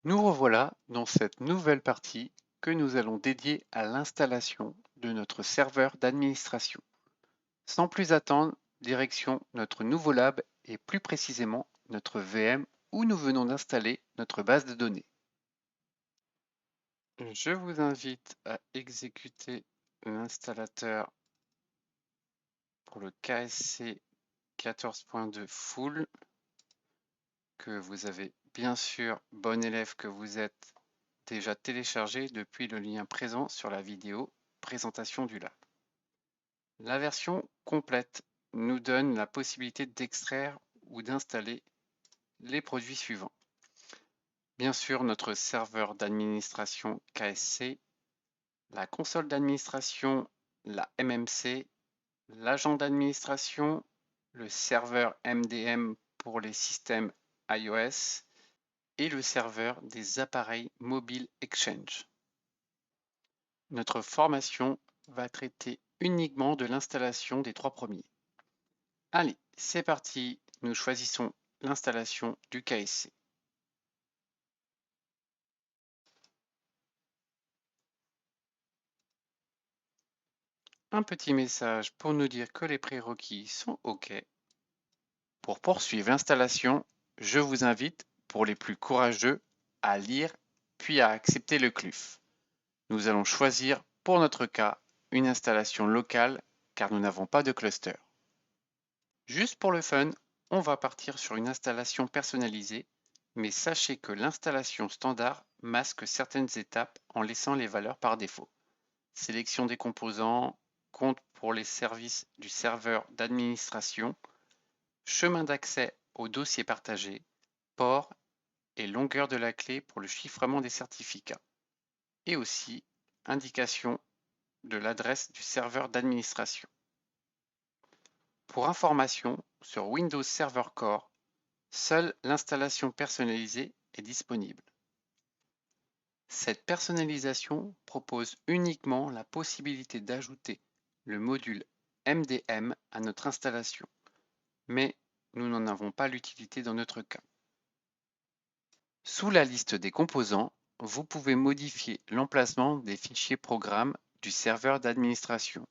Nous revoilà dans cette nouvelle partie que nous allons dédier à l'installation de notre serveur d'administration. Sans plus attendre, direction notre nouveau lab et plus précisément notre VM où nous venons d'installer notre base de données. Je vous invite à exécuter l'installateur pour le KSC 14.2 Full que vous avez bien sûr, bon élève que vous êtes, déjà téléchargé depuis le lien présent sur la vidéo présentation du lab. La version complète nous donne la possibilité d'extraire ou d'installer les produits suivants. Bien sûr, notre serveur d'administration KSC, la console d'administration, la MMC, l'agent d'administration, le serveur MDM pour les systèmes iOS et le serveur des appareils mobiles Exchange. Notre formation va traiter uniquement de l'installation des trois premiers. Allez, c'est parti, nous choisissons l'installation du KSC. Un petit message pour nous dire que les prérequis sont OK. Pour poursuivre l'installation, je vous invite, pour les plus courageux, à lire puis à accepter le CLUF. Nous allons choisir, pour notre cas, une installation locale car nous n'avons pas de cluster. Juste pour le fun, on va partir sur une installation personnalisée, mais sachez que l'installation standard masque certaines étapes en laissant les valeurs par défaut. Sélection des composants, compte pour les services du serveur d'administration, chemin d'accès au dossier partagé, port et longueur de la clé pour le chiffrement des certificats, et aussi indication de l'adresse du serveur d'administration. Pour information, sur Windows Server Core, seule l'installation personnalisée est disponible. Cette personnalisation propose uniquement la possibilité d'ajouter le module MDM à notre installation, mais nous n'en avons pas l'utilité dans notre cas. Sous la liste des composants, vous pouvez modifier l'emplacement des fichiers programmes du serveur d'administration,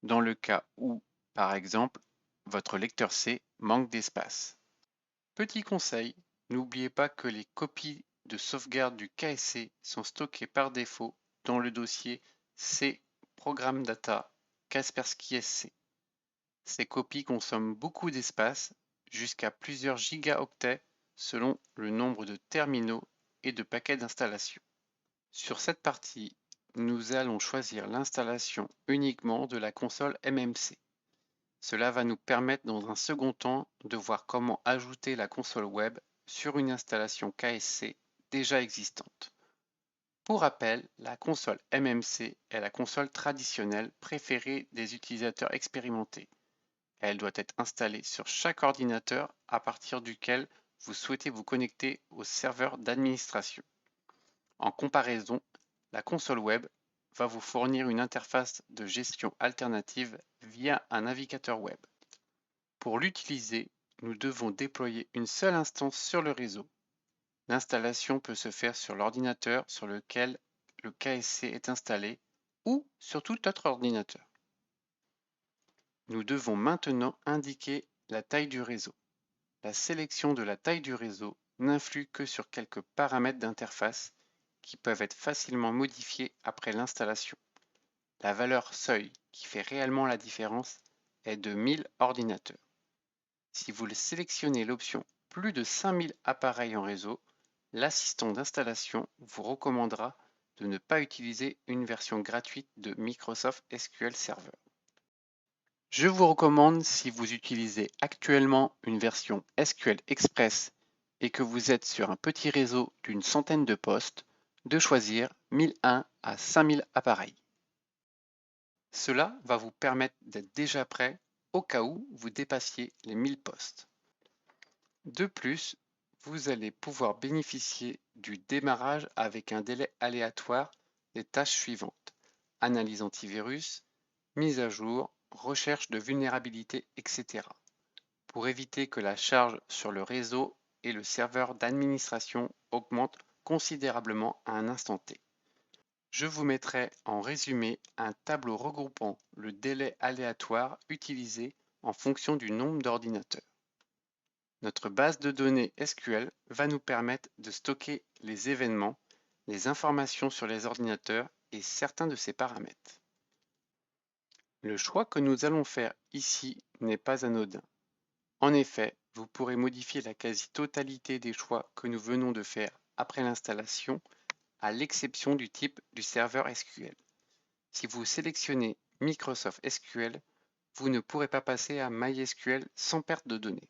dans le cas où, par exemple, votre lecteur C manque d'espace. Petit conseil, n'oubliez pas que les copies de sauvegarde du KSC sont stockées par défaut dans le dossier C Programme Data Kaspersky SC. Ces copies consomment beaucoup d'espace, jusqu'à plusieurs gigaoctets selon le nombre de terminaux et de paquets d'installation. Sur cette partie, nous allons choisir l'installation uniquement de la console MMC. Cela va nous permettre dans un second temps de voir comment ajouter la console web sur une installation KSC déjà existante. Pour rappel, la console MMC est la console traditionnelle préférée des utilisateurs expérimentés. Elle doit être installée sur chaque ordinateur à partir duquel vous souhaitez vous connecter au serveur d'administration. En comparaison, la console web va vous fournir une interface de gestion alternative via un navigateur web. Pour l'utiliser, nous devons déployer une seule instance sur le réseau. L'installation peut se faire sur l'ordinateur sur lequel le KSC est installé ou sur tout autre ordinateur. Nous devons maintenant indiquer la taille du réseau. La sélection de la taille du réseau n'influe que sur quelques paramètres d'interface qui peuvent être facilement modifiés après l'installation. La valeur seuil qui fait réellement la différence est de 1000 ordinateurs. Si vous sélectionnez l'option plus de 5000 appareils en réseau, l'assistant d'installation vous recommandera de ne pas utiliser une version gratuite de Microsoft SQL Server. Je vous recommande, si vous utilisez actuellement une version SQL Express et que vous êtes sur un petit réseau d'une centaine de postes, de choisir 1001 à 5000 appareils. Cela va vous permettre d'être déjà prêt au cas où vous dépassiez les 1000 postes. De plus, vous allez pouvoir bénéficier du démarrage avec un délai aléatoire des tâches suivantes: analyse antivirus, mise à jour, recherche de vulnérabilité, etc. pour éviter que la charge sur le réseau et le serveur d'administration augmente considérablement à un instant T. Je vous mettrai en résumé un tableau regroupant le délai aléatoire utilisé en fonction du nombre d'ordinateurs. Notre base de données SQL va nous permettre de stocker les événements, les informations sur les ordinateurs et certains de ces paramètres. Le choix que nous allons faire ici n'est pas anodin. En effet, vous pourrez modifier la quasi-totalité des choix que nous venons de faire après l'installation, à l'exception du type du serveur SQL. Si vous sélectionnez Microsoft SQL, vous ne pourrez pas passer à MySQL sans perte de données.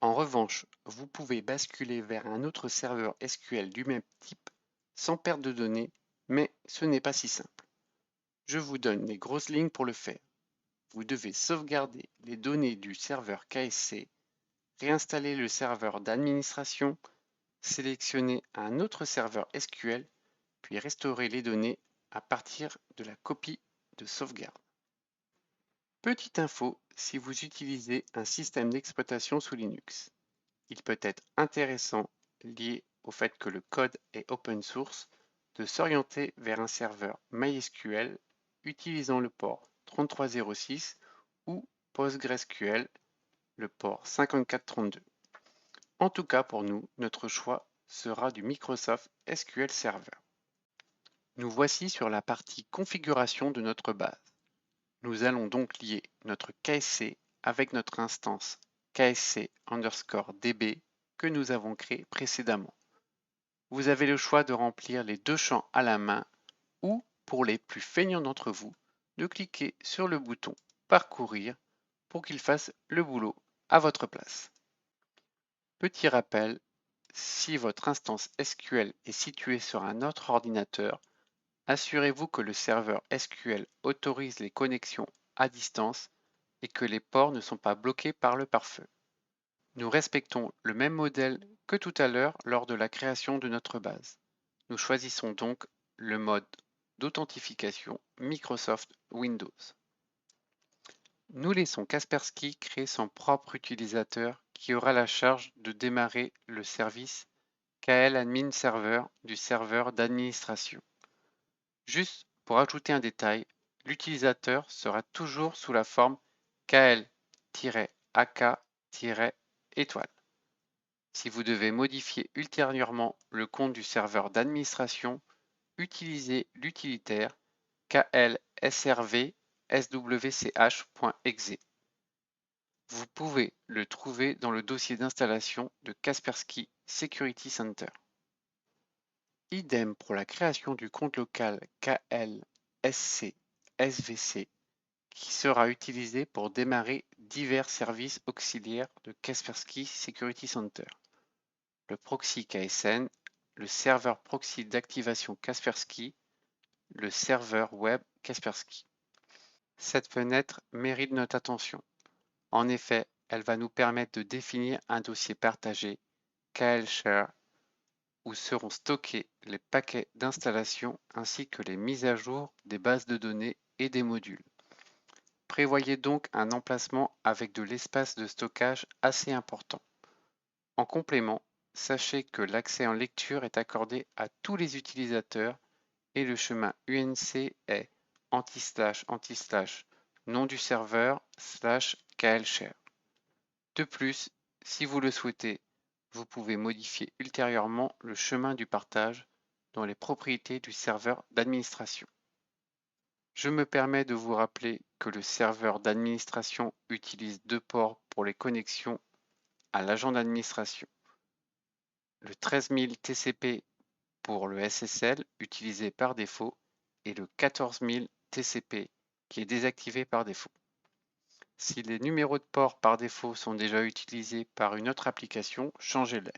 En revanche, vous pouvez basculer vers un autre serveur SQL du même type sans perte de données, mais ce n'est pas si simple. Je vous donne les grosses lignes pour le faire. Vous devez sauvegarder les données du serveur KSC, réinstaller le serveur d'administration, sélectionner un autre serveur SQL, puis restaurer les données à partir de la copie de sauvegarde. Petite info si vous utilisez un système d'exploitation sous Linux. Il peut être intéressant, lié au fait que le code est open source, de s'orienter vers un serveur MySQL utilisant le port 3306 ou PostgreSQL, le port 5432. En tout cas pour nous, notre choix sera du Microsoft SQL Server. Nous voici sur la partie configuration de notre base. Nous allons donc lier notre KSC avec notre instance KSC_DB que nous avons créée précédemment. Vous avez le choix de remplir les deux champs à la main ou, pour les plus feignants d'entre vous, de cliquer sur le bouton Parcourir pour qu'il fasse le boulot à votre place. Petit rappel, si votre instance SQL est située sur un autre ordinateur, assurez-vous que le serveur SQL autorise les connexions à distance et que les ports ne sont pas bloqués par le pare-feu. Nous respectons le même modèle que tout à l'heure lors de la création de notre base. Nous choisissons donc le mode d'authentification Microsoft Windows. Nous laissons Kaspersky créer son propre utilisateur qui aura la charge de démarrer le service KL Admin Server du serveur d'administration. Juste pour ajouter un détail, l'utilisateur sera toujours sous la forme KL-AK-étoile. Si vous devez modifier ultérieurement le compte du serveur d'administration, utilisez l'utilitaire klsrv.swch.exe. Vous pouvez le trouver dans le dossier d'installation de Kaspersky Security Center. Idem pour la création du compte local KLSC-SVC qui sera utilisé pour démarrer divers services auxiliaires de Kaspersky Security Center. Le proxy KSN, le serveur proxy d'activation Kaspersky, le serveur web Kaspersky. Cette fenêtre mérite notre attention. En effet, elle va nous permettre de définir un dossier partagé KLShare où seront stockés les paquets d'installation ainsi que les mises à jour des bases de données et des modules. Prévoyez donc un emplacement avec de l'espace de stockage assez important. En complément, sachez que l'accès en lecture est accordé à tous les utilisateurs et le chemin UNC est // nom du serveur / klshare. De plus, si vous le souhaitez, vous pouvez modifier ultérieurement le chemin du partage dans les propriétés du serveur d'administration. Je me permets de vous rappeler que le serveur d'administration utilise deux ports pour les connexions à l'agent d'administration. Le 13000 TCP pour le SSL utilisé par défaut et le 14000 TCP qui est désactivé par défaut. Si les numéros de port par défaut sont déjà utilisés par une autre application, changez-les.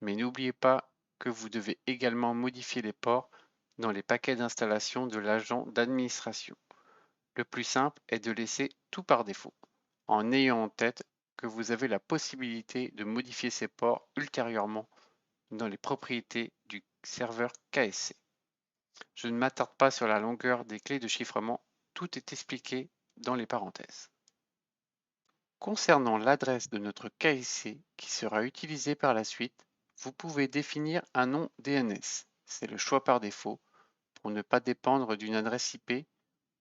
Mais n'oubliez pas que vous devez également modifier les ports dans les paquets d'installation de l'agent d'administration. Le plus simple est de laisser tout par défaut, en ayant en tête que vous avez la possibilité de modifier ces ports ultérieurement dans les propriétés du serveur KSC. Je ne m'attarde pas sur la longueur des clés de chiffrement, tout est expliqué dans les parenthèses. Concernant l'adresse de notre KSC qui sera utilisée par la suite, vous pouvez définir un nom DNS. C'est le choix par défaut pour ne pas dépendre d'une adresse IP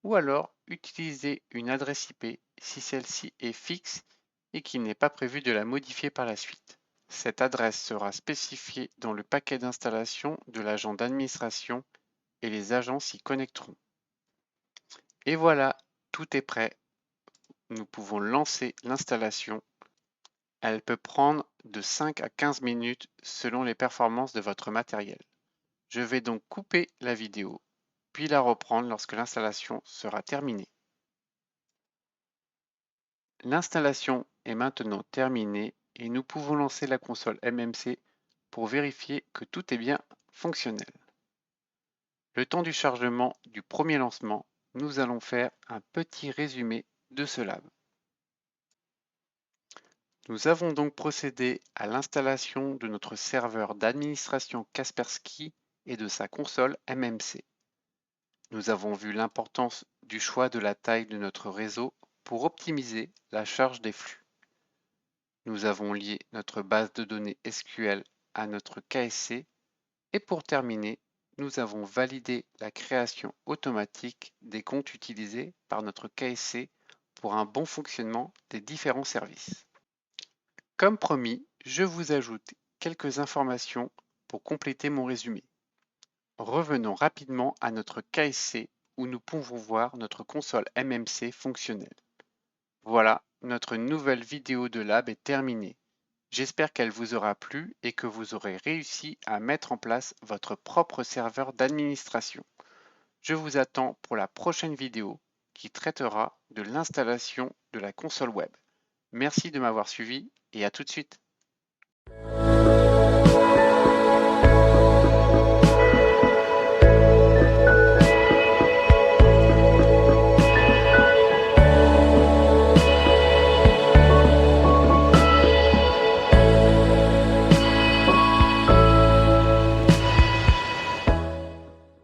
ou alors utiliser une adresse IP si celle-ci est fixe et qu'il n'est pas prévu de la modifier par la suite. Cette adresse sera spécifiée dans le paquet d'installation de l'agent d'administration et les agents s'y connecteront. Et voilà, tout est prêt. Nous pouvons lancer l'installation. Elle peut prendre de 5 à 15 minutes selon les performances de votre matériel. Je vais donc couper la vidéo, puis la reprendre lorsque l'installation sera terminée. L'installation est maintenant terminée et nous pouvons lancer la console MMC pour vérifier que tout est bien fonctionnel. Le temps du chargement du premier lancement, nous allons faire un petit résumé de ce lab. Nous avons donc procédé à l'installation de notre serveur d'administration Kaspersky et de sa console MMC. Nous avons vu l'importance du choix de la taille de notre réseau pour optimiser la charge des flux. Nous avons lié notre base de données SQL à notre KSC et pour terminer, nous avons validé la création automatique des comptes utilisés par notre KSC pour un bon fonctionnement des différents services. Comme promis, je vous ajoute quelques informations pour compléter mon résumé. Revenons rapidement à notre KSC où nous pouvons voir notre console MMC fonctionnelle. Voilà, notre nouvelle vidéo de lab est terminée. J'espère qu'elle vous aura plu et que vous aurez réussi à mettre en place votre propre serveur d'administration. Je vous attends pour la prochaine vidéo qui traitera de l'installation de la console web. Merci de m'avoir suivi et à tout de suite.